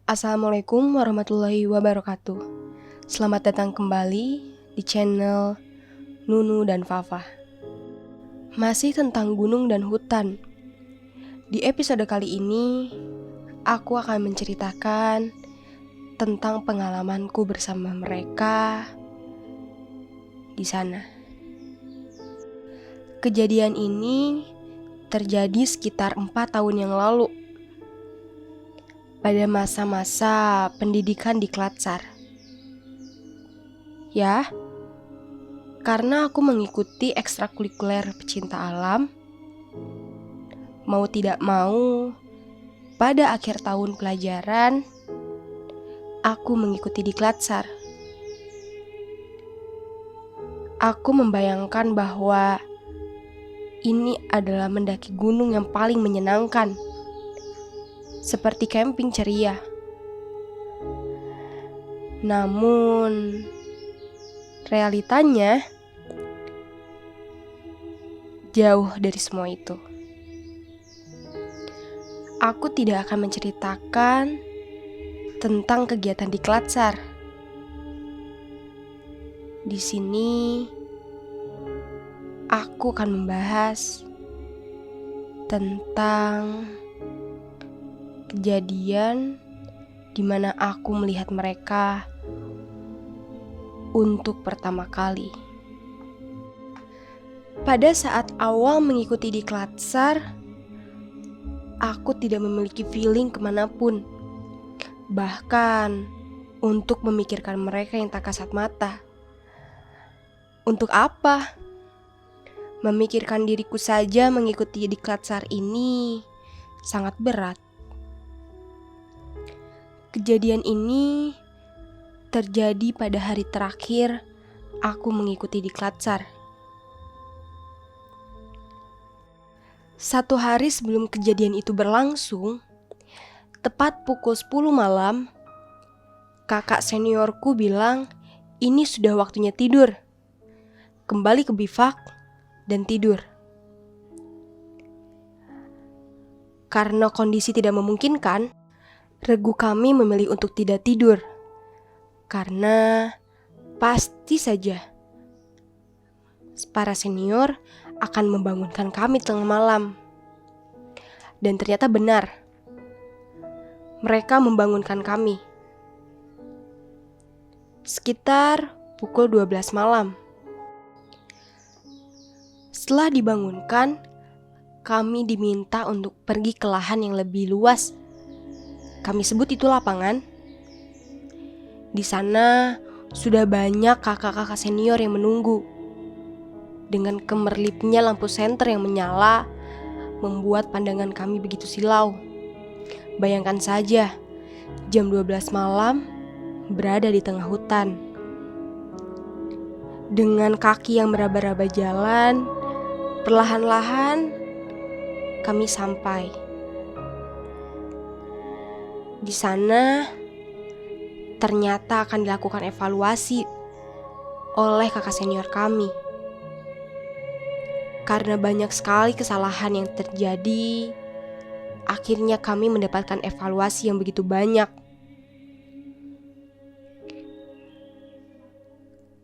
Assalamualaikum warahmatullahi wabarakatuh. Selamat datang kembali di channel Nunu dan Fafa. Masih tentang gunung dan hutan. Di episode kali ini, aku akan menceritakan tentang pengalamanku bersama mereka di sana. Kejadian ini terjadi sekitar 4 tahun yang lalu. Pada masa-masa pendidikan di Klatsar. Ya, karena aku mengikuti ekstrakurikuler pecinta alam, mau tidak mau, pada akhir tahun pelajaran, aku mengikuti di Klatsar. Aku membayangkan bahwa ini adalah mendaki gunung yang paling menyenangkan, seperti camping ceria. Namun, realitanya jauh dari semua itu. Aku tidak akan menceritakan tentang kegiatan di Klatsar. Di sini, aku akan membahas tentang kejadian di mana aku melihat mereka untuk pertama kali. Pada saat awal mengikuti di Klatsar, aku tidak memiliki feeling kemanapun. Bahkan untuk memikirkan mereka yang tak kasat mata. Untuk apa? Memikirkan diriku saja mengikuti di Klatsar ini sangat berat. Kejadian ini terjadi pada hari terakhir aku mengikuti di Klatsar. 1 hari sebelum kejadian itu berlangsung, tepat pukul 10 malam, kakak seniorku bilang, ini sudah waktunya tidur. Kembali ke bivak dan tidur. Karena kondisi tidak memungkinkan, regu kami memilih untuk tidak tidur. Karena pasti saja para senior akan membangunkan kami tengah malam. Dan ternyata benar. Mereka membangunkan kami. Sekitar pukul 12 malam. Setelah dibangunkan, kami diminta untuk pergi ke lahan yang lebih luas. Kami sebut itu lapangan. Di sana sudah banyak kakak-kakak senior yang menunggu. Dengan kemerlipnya lampu senter yang menyala, membuat pandangan kami begitu silau. Bayangkan saja, jam 12 malam berada di tengah hutan. Dengan kaki yang meraba-raba jalan, perlahan-lahan kami sampai. Di sana ternyata akan dilakukan evaluasi oleh kakak senior kami. Karena banyak sekali kesalahan yang terjadi, akhirnya kami mendapatkan evaluasi yang begitu banyak.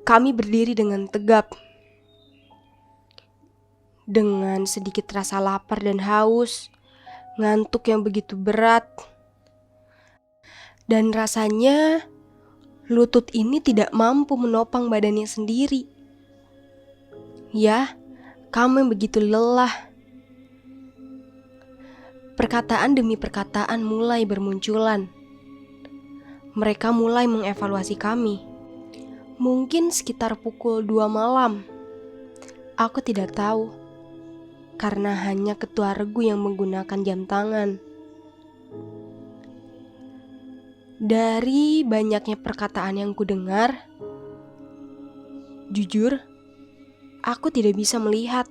Kami berdiri dengan tegap, dengan sedikit rasa lapar dan haus, ngantuk yang begitu berat. Dan rasanya lutut ini tidak mampu menopang badannya sendiri. Ya, kami begitu lelah. Perkataan demi perkataan mulai bermunculan. Mereka mulai mengevaluasi kami. Mungkin sekitar pukul 2 malam. Aku tidak tahu. Karena hanya ketua regu yang menggunakan jam tangan. Dari banyaknya perkataan yang kudengar, jujur, aku tidak bisa melihat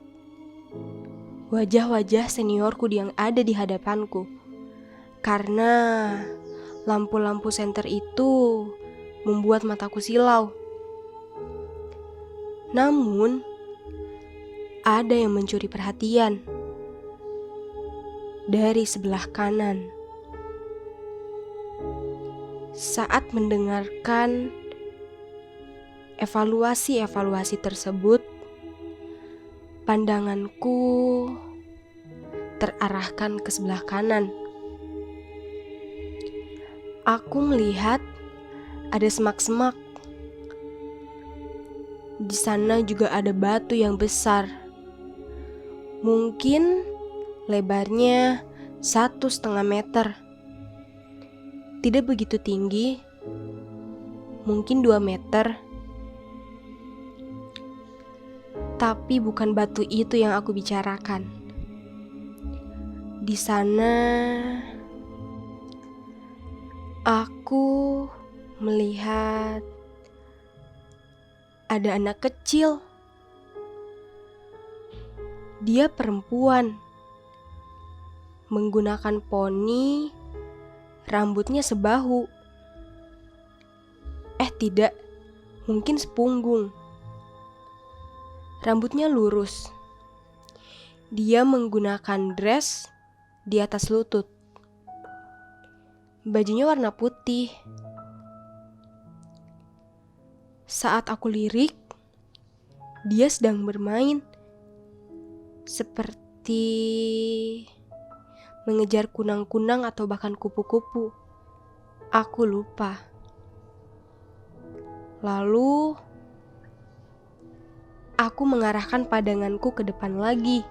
wajah-wajah seniorku yang ada di hadapanku. Karena lampu-lampu senter itu membuat mataku silau. Namun, ada yang mencuri perhatian dari sebelah kanan. Saat mendengarkan evaluasi tersebut, pandanganku terarahkan ke sebelah kanan. Aku melihat ada semak-semak. Di sana juga ada batu yang besar. Mungkin lebarnya 1,5 meter. Tidak begitu tinggi, mungkin 2 meter. Tapi bukan batu itu yang aku bicarakan. Di sana aku melihat ada anak kecil. Dia perempuan, menggunakan poni, rambutnya sebahu. Tidak, mungkin sepunggung. Rambutnya lurus. Dia menggunakan dress di atas lutut. Bajunya warna putih. Saat aku lirik, dia sedang bermain. Seperti mengejar kunang-kunang atau bahkan kupu-kupu. Aku lupa. Lalu aku mengarahkan pandanganku ke depan lagi,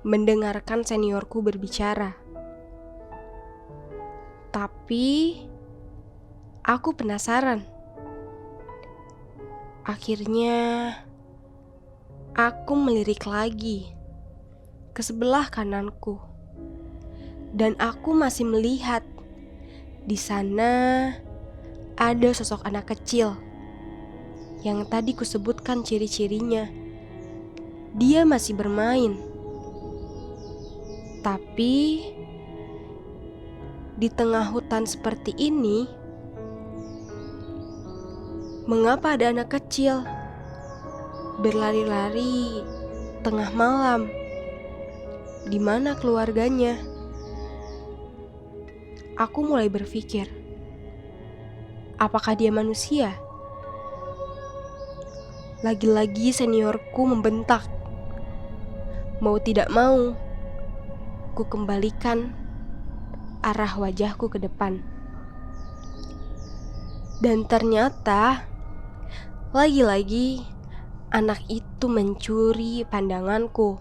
mendengarkan seniorku berbicara. Tapi aku penasaran. Akhirnya aku melirik lagi ke sebelah kananku, dan aku masih melihat di sana ada sosok anak kecil yang tadi kusebutkan ciri-cirinya. Dia masih bermain. Tapi di tengah hutan seperti ini, mengapa ada anak kecil berlari-lari tengah malam? Di mana keluarganya? Aku mulai berpikir, apakah dia manusia? Lagi-lagi seniorku membentak. Mau tidak mau, ku kembalikan arah wajahku ke depan. Dan ternyata lagi-lagi anak itu mencuri pandanganku.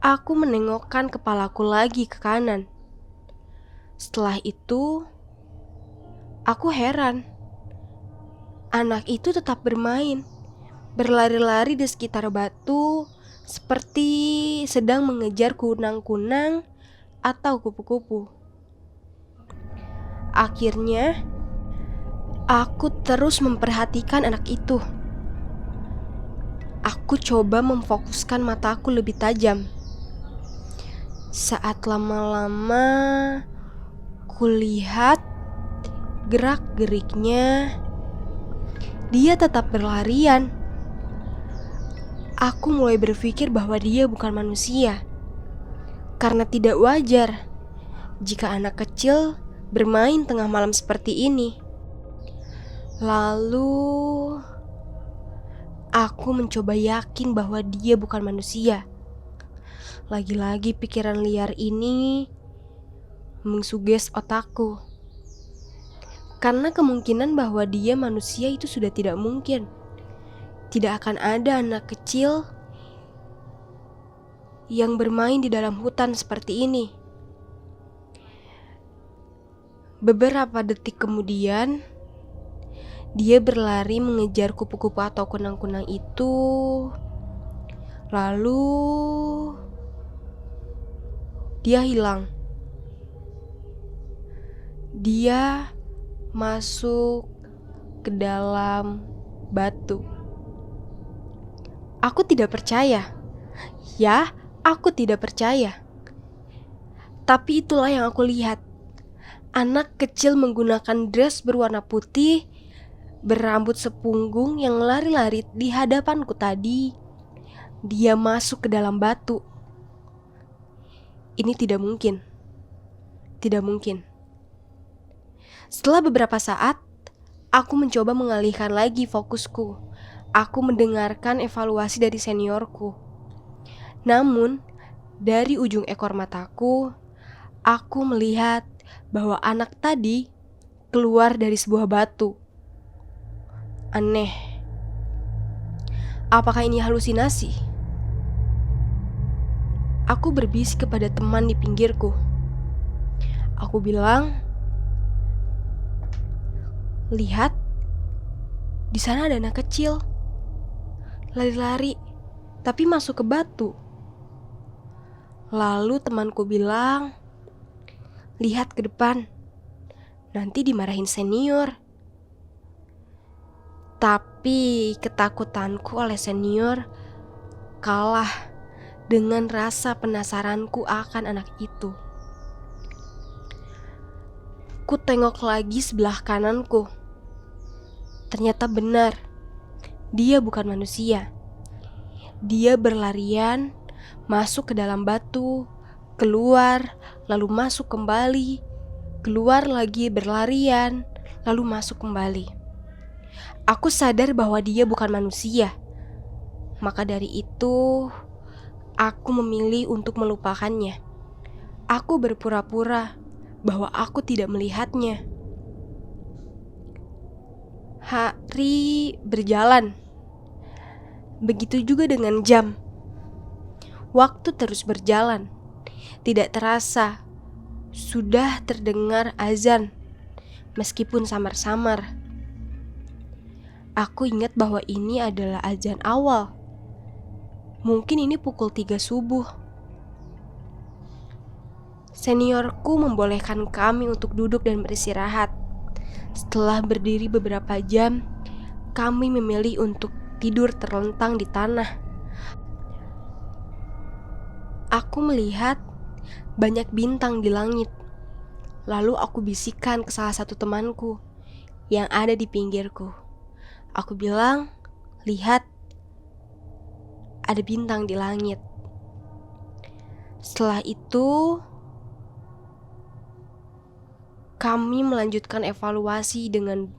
Aku menengokkan kepalaku lagi ke kanan. Setelah itu, aku heran. Anak itu tetap bermain, berlari-lari di sekitar batu, seperti sedang mengejar kunang-kunang atau kupu-kupu. Akhirnya, aku terus memperhatikan anak itu. Aku coba memfokuskan mataku lebih tajam. Saat lama-lama kulihat gerak-geriknya, dia tetap berlarian. Aku mulai berpikir bahwa dia bukan manusia, karena tidak wajar jika anak kecil bermain tengah malam seperti ini. Lalu aku mencoba yakin bahwa dia bukan manusia. Lagi-lagi pikiran liar ini mengsuges otakku, karena kemungkinan bahwa dia manusia itu sudah tidak mungkin. Tidak akan ada anak kecil yang bermain di dalam hutan seperti ini. Beberapa detik kemudian, dia berlari mengejar kupu-kupu atau kunang-kunang itu. Lalu dia hilang. Dia masuk ke dalam batu. Aku tidak percaya. Ya, aku tidak percaya. Tapi itulah yang aku lihat. Anak kecil menggunakan dress berwarna putih, berambut sepunggung yang lari-lari di hadapanku tadi. Dia masuk ke dalam batu. Ini tidak mungkin. Tidak mungkin. Setelah beberapa saat, aku mencoba mengalihkan lagi fokusku. Aku mendengarkan evaluasi dari seniorku. Namun, dari ujung ekor mataku, aku melihat bahwa anak tadi keluar dari sebuah batu. Aneh. Apakah ini halusinasi? Aku berbisik kepada teman di pinggirku. Aku bilang, "Lihat, di sana ada anak kecil. Lari-lari, tapi masuk ke batu." Lalu temanku bilang, "Lihat ke depan, nanti dimarahin senior." Tapi ketakutanku oleh senior kalah dengan rasa penasaranku akan anak itu. Ku tengok lagi sebelah kananku. Ternyata benar, dia bukan manusia. Dia berlarian, masuk ke dalam batu, keluar, lalu masuk kembali, keluar lagi berlarian, lalu masuk kembali. Aku sadar bahwa dia bukan manusia. Maka dari itu, aku memilih untuk melupakannya. Aku berpura-pura bahwa aku tidak melihatnya. Hari berjalan. Begitu juga dengan jam. Waktu terus berjalan. Tidak terasa, sudah terdengar azan, meskipun samar-samar. Aku ingat bahwa ini adalah azan awal. Mungkin ini pukul 3 subuh. Seniorku membolehkan kami untuk duduk dan beristirahat. Setelah berdiri beberapa jam, kami memilih untuk tidur terlentang di tanah. Aku melihat banyak bintang di langit. Lalu aku bisikan ke salah satu temanku yang ada di pinggirku. Aku bilang, "Lihat, ada bintang di langit." Setelah itu, kami melanjutkan evaluasi dengan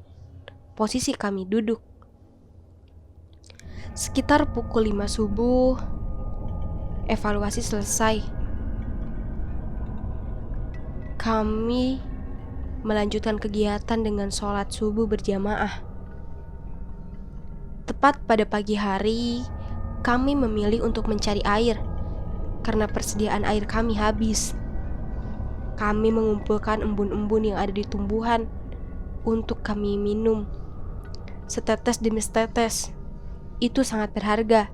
posisi kami duduk. Sekitar pukul 5 subuh, evaluasi selesai. Kami melanjutkan kegiatan dengan sholat subuh berjamaah. Tepat pada pagi hari, kami memilih untuk mencari air karena persediaan air kami habis. Kami mengumpulkan embun-embun yang ada di tumbuhan untuk kami minum. Setetes demi setetes, itu sangat berharga.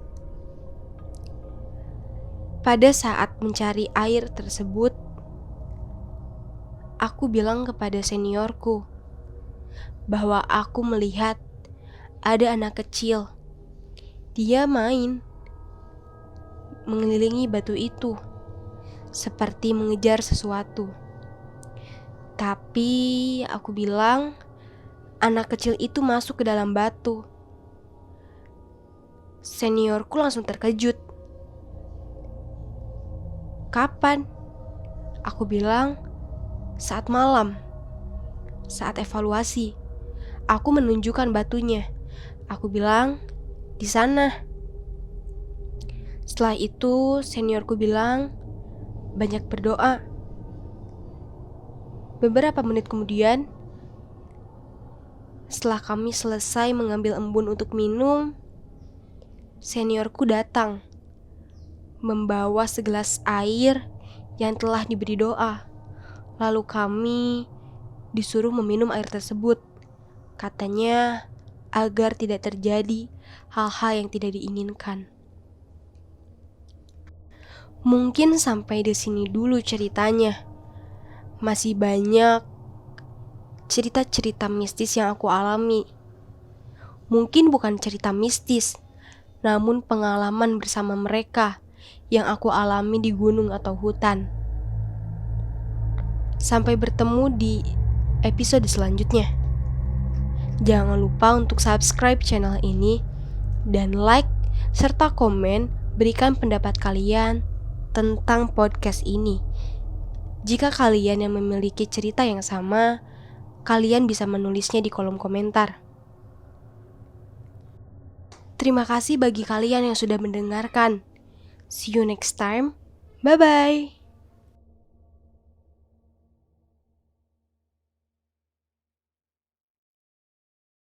Pada saat mencari air tersebut, aku bilang kepada seniorku bahwa aku melihat ada anak kecil. Dia main mengelilingi batu itu seperti mengejar sesuatu. Tapi aku bilang anak kecil itu masuk ke dalam batu. Seniorku langsung terkejut. "Kapan?" Aku bilang, "Saat malam, saat evaluasi." Aku menunjukkan batunya. Aku bilang, "Di sana." Setelah itu seniorku bilang, "Banyak berdoa." Beberapa menit kemudian, setelah kami selesai mengambil embun untuk minum, seniorku datang membawa segelas air yang telah diberi doa. Lalu kami disuruh meminum air tersebut. Katanya agar tidak terjadi hal-hal yang tidak diinginkan. Mungkin sampai di sini dulu ceritanya. Masih banyak cerita-cerita mistis yang aku alami. Mungkin bukan cerita mistis, namun pengalaman bersama mereka yang aku alami di gunung atau hutan. Sampai bertemu di episode selanjutnya. Jangan lupa untuk subscribe channel ini dan like serta komen, berikan pendapat kalian tentang podcast ini. Jika kalian yang memiliki cerita yang sama kalian bisa menulisnya di kolom komentar. Terima kasih bagi kalian yang sudah mendengarkan. See you next time. Bye-bye.